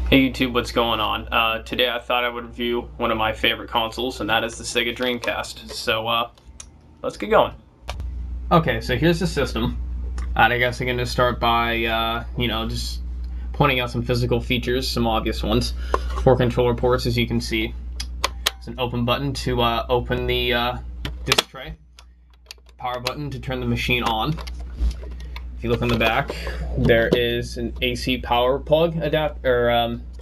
Hey YouTube, what's going on? Today I thought I would review one of my favorite consoles, and that is the Sega Dreamcast. So, let's get going. Okay, so here's the system. And I guess I'm going to start by, just pointing out some physical features, some obvious ones. 4 controller ports, as you can see. There's an open button to open the disc tray. Power button to turn the machine on. If you look on the back, there is an AC power plug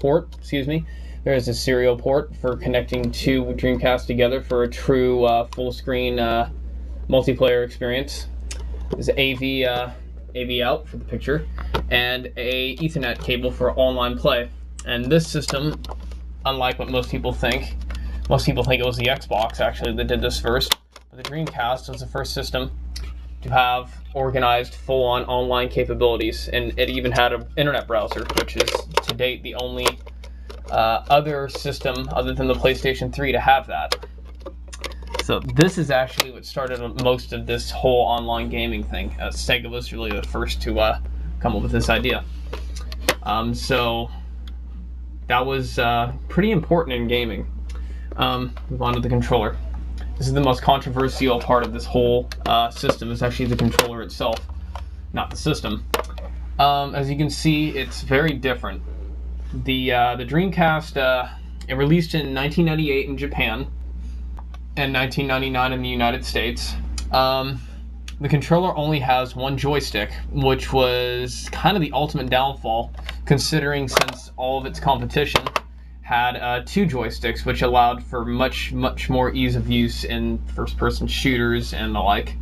port. There is a serial port for connecting 2 Dreamcasts together for a true full-screen multiplayer experience. There's an AV out for the picture, and a Ethernet cable for online play. And this system, unlike what most people think it was the Xbox actually that did this first. But the Dreamcast was the first system to have organized full-on online capabilities, and it even had an internet browser, which is to date the only other system other than the PlayStation 3 to have that. So this is actually what started most of this whole online gaming thing. Sega was really the first to come up with this idea. So that was pretty important in gaming. Move on to the controller. This is the most controversial part of this whole system. Is actually the controller itself, not the system. As you can see, it's very different. The Dreamcast, it released in 1998 in Japan and 1999 in the United States. The controller only has 1 joystick, which was kind of the ultimate downfall, considering since all of its competition had 2 joysticks, which allowed for much more ease of use in first-person shooters and the like.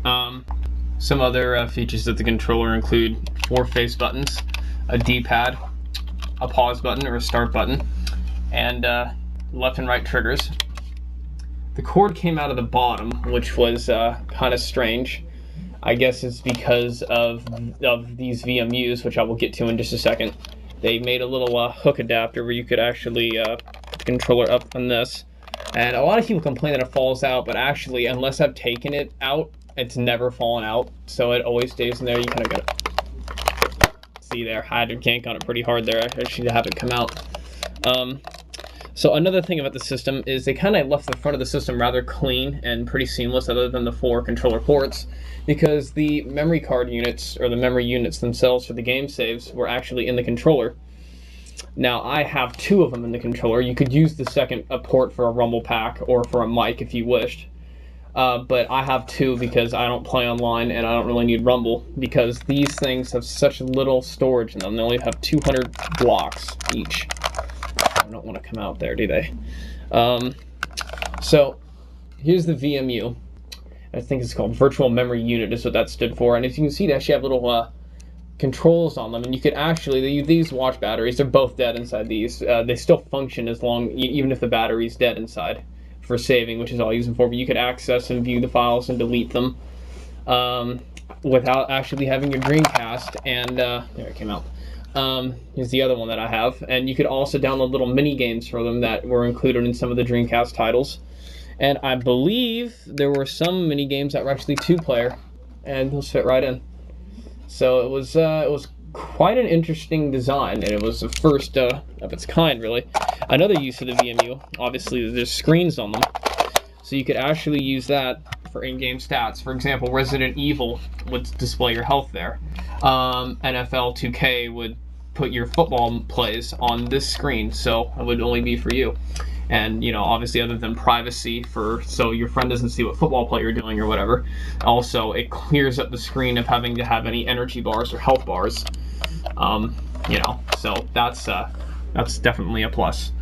Some other features of the controller include 4 face buttons, a D-pad, a pause button or a start button, and left and right triggers. The cord came out of the bottom, which was kind of strange. I guess it's because of these VMUs, which I will get to in just a second. They made a little hook adapter where you could actually put the controller up on this. And a lot of people complain that it falls out, but actually, unless I've taken it out, it's never fallen out. So it always stays in there. You kind of got to see there. I had to yank on it pretty hard there, actually, to have it come out. So another thing about the system is they kind of left the front of the system rather clean and pretty seamless, other than the 4 controller ports, because the memory card units, or the memory units themselves for the game saves, were actually in the controller. Now, I have 2 of them in the controller. You could use the second port for a rumble pack or for a mic if you wished. But I have 2 because I don't play online and I don't really need rumble, because these things have such little storage in them. They only have 200 blocks each. I don't want to come out there, do they? So here's the VMU. I think it's called Virtual Memory Unit is what that stood for. And as you can see, they actually have little controls on them, and you could actually, these watch batteries, they're both dead inside these. They still function as long, even if the battery's dead inside, for saving, which is all I use them for. But you could access and view the files and delete them without actually having your Dreamcast. And there it came out. Here's the other one that I have, and you could also download little mini games for them that were included in some of the Dreamcast titles. And I believe there were some mini games that were actually 2-player, and those fit right in. So it was quite an interesting design, and it was the first of its kind, really. Another use of the VMU, obviously, there's screens on them, so you could actually use that for in-game stats. For example, Resident Evil would display your health there. NFL 2K would put your football plays on this screen, so it would only be for you. And, obviously, other than privacy, so your friend doesn't see what football play you're doing or whatever. Also, it clears up the screen of having to have any energy bars or health bars. So that's definitely a plus.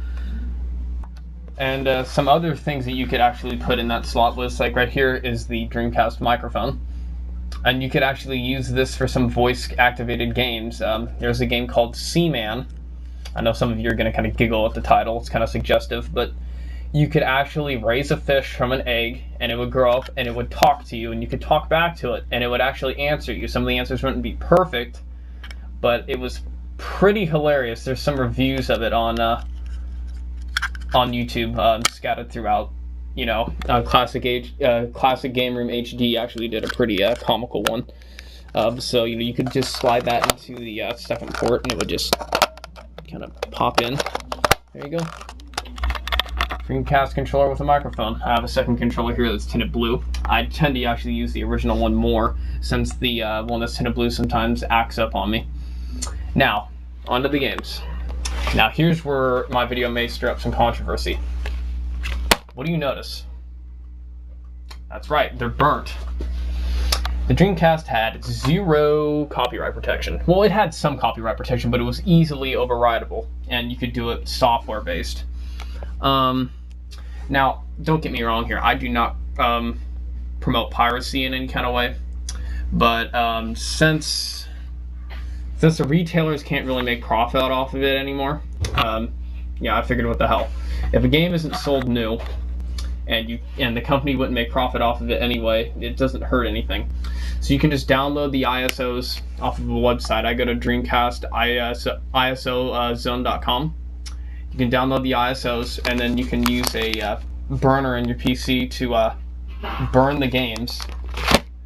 And some other things that you could actually put in that slot was, like right here is the Dreamcast microphone. And you could actually use this for some voice-activated games. There's a game called Seaman. I know some of you are going to kind of giggle at the title. It's kind of suggestive, but you could actually raise a fish from an egg, and it would grow up, and it would talk to you, and you could talk back to it, and it would actually answer you. Some of the answers wouldn't be perfect, but it was pretty hilarious. There's some reviews of it on YouTube scattered throughout. Classic Game Room HD actually did a pretty comical one. So you could just slide that into the second port, and it would just kind of pop in. There you go. Dreamcast controller with a microphone. I have a second controller here that's tinted blue. I tend to actually use the original one more, since the one that's tinted blue sometimes acts up on me. Now, onto the games. Now here's where my video may stir up some controversy. What do you notice? That's right, they're burnt. The Dreamcast had 0 copyright protection. Well, it had some copyright protection, but it was easily overridable, and you could do it software-based. Now, don't get me wrong here. I do not promote piracy in any kind of way, but since the retailers can't really make profit off of it anymore, yeah, I figured, what the hell? If a game isn't sold new, and the company wouldn't make profit off of it anyway, it doesn't hurt anything. So you can just download the ISOs off of a website. I go to Dreamcast ISOzone.com. You can download the ISOs, and then you can use a burner in your PC to burn the games,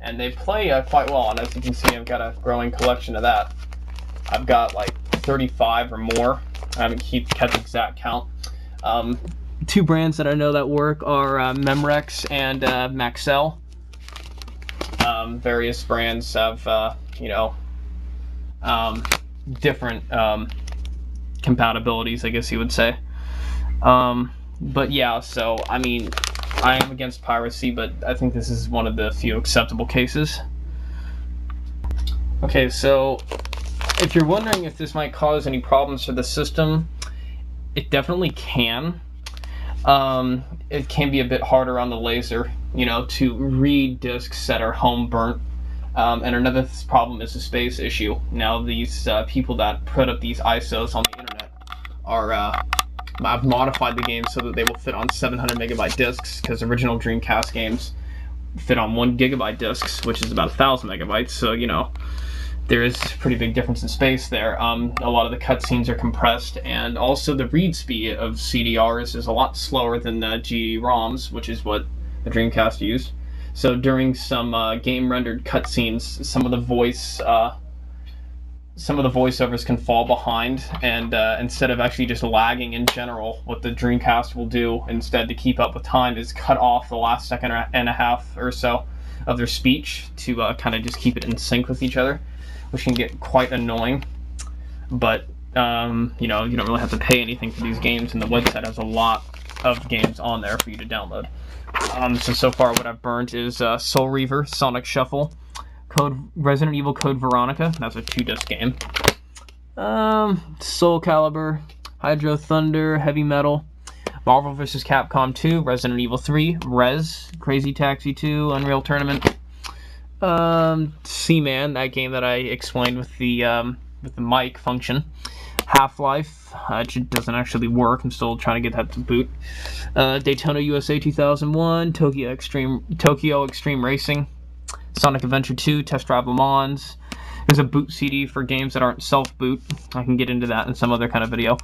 and they play quite well. And as you can see, I've got a growing collection of that. I've got like 35 or more. I haven't kept the exact count. 2 brands that I know that work are Memrex and Maxell. Various brands have, different compatibilities, I guess you would say. But yeah, so, I mean, I am against piracy, but I think this is one of the few acceptable cases. Okay, so if you're wondering if this might cause any problems for the system, it definitely can. It can be a bit harder on the laser, to read discs that are home burnt. And another problem is the space issue. Now, these people that put up these ISOs on the internet I've modified the game so that they will fit on 700 megabyte discs, because original Dreamcast games fit on 1 gigabyte discs, which is about 1,000 megabytes. So, there is a pretty big difference in space there. A lot of the cutscenes are compressed, and also the read speed of CDRs is a lot slower than the GD-ROMs, which is what the Dreamcast used. So during some game-rendered cutscenes, some of the voiceovers can fall behind, and instead of actually just lagging in general, what the Dreamcast will do instead to keep up with time is cut off the last second and a half or so of their speech to kind of just keep it in sync with each other, which can get quite annoying. But you don't really have to pay anything for these games, and the website has a lot of games on there for you to download. So far what I've burnt is Soul Reaver, Sonic Shuffle, Resident Evil Code Veronica, that's a 2-disc game, Soul Calibur, Hydro Thunder, Heavy Metal, Marvel vs. Capcom 2, Resident Evil 3, Rez, Crazy Taxi 2, Unreal Tournament, Seaman, that game that I explained with the mic function, Half-Life, it doesn't actually work, I'm still trying to get that to boot, Daytona USA 2001, Tokyo Extreme Racing, Sonic Adventure 2, Test Drive Le Mans. There's a boot CD for games that aren't self-boot. I can get into that in some other kind of video.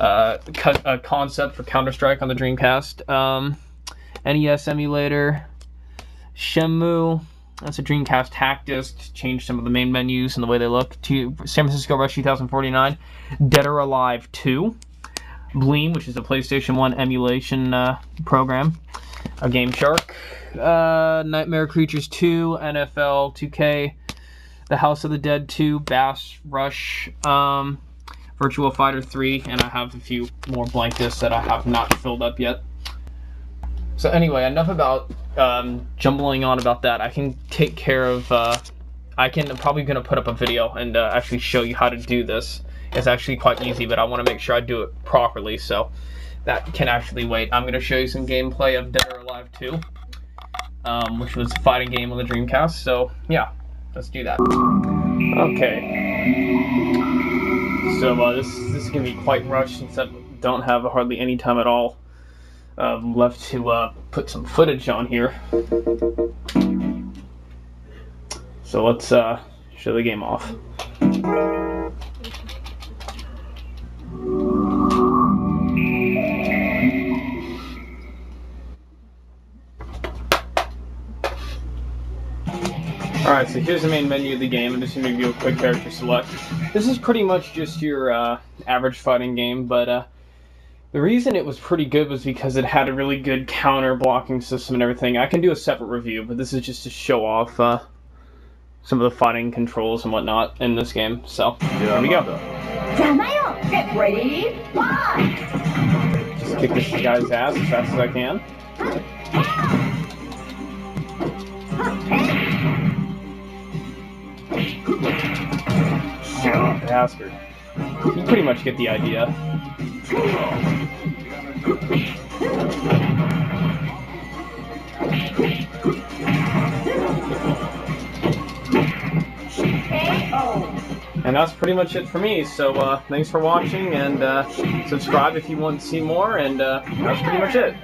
A concept for Counter-Strike on the Dreamcast. NES emulator. Shenmue. That's a Dreamcast hack disc to change some of the main menus and the way they look. San Francisco Rush 2049. Dead or Alive 2. Bleem, which is a PlayStation 1 emulation program. A Game Shark. Nightmare Creatures 2, NFL 2K, The House of the Dead 2, Bass Rush, Virtua Fighter 3, and I have a few more blank discs that I have not filled up yet. So anyway, enough about jumbling on about that. I can take care of, I'm probably going to put up a video and actually show you how to do this. It's actually quite easy, but I want to make sure I do it properly, so that can actually wait. I'm going to show you some gameplay of Dead or Alive 2. Which was a fighting game on the Dreamcast, so yeah, let's do that. Okay, so this is going to be quite rushed since I don't have hardly any time at all left to put some footage on here. So let's show the game off. Alright, Alright, so here's the main menu of the game. I'm just going to give you a quick character select. This is pretty much just your average fighting game, but the reason it was pretty good was because it had a really good counter blocking system and everything. I can do a separate review, but this is just to show off some of the fighting controls and whatnot in this game. So, here we go. Get ready, fight! Just kick this guy's ass as fast as I can. Oh, bastard. You pretty much get the idea. And that's pretty much it for me, so thanks for watching, and subscribe if you want to see more, and that's pretty much it.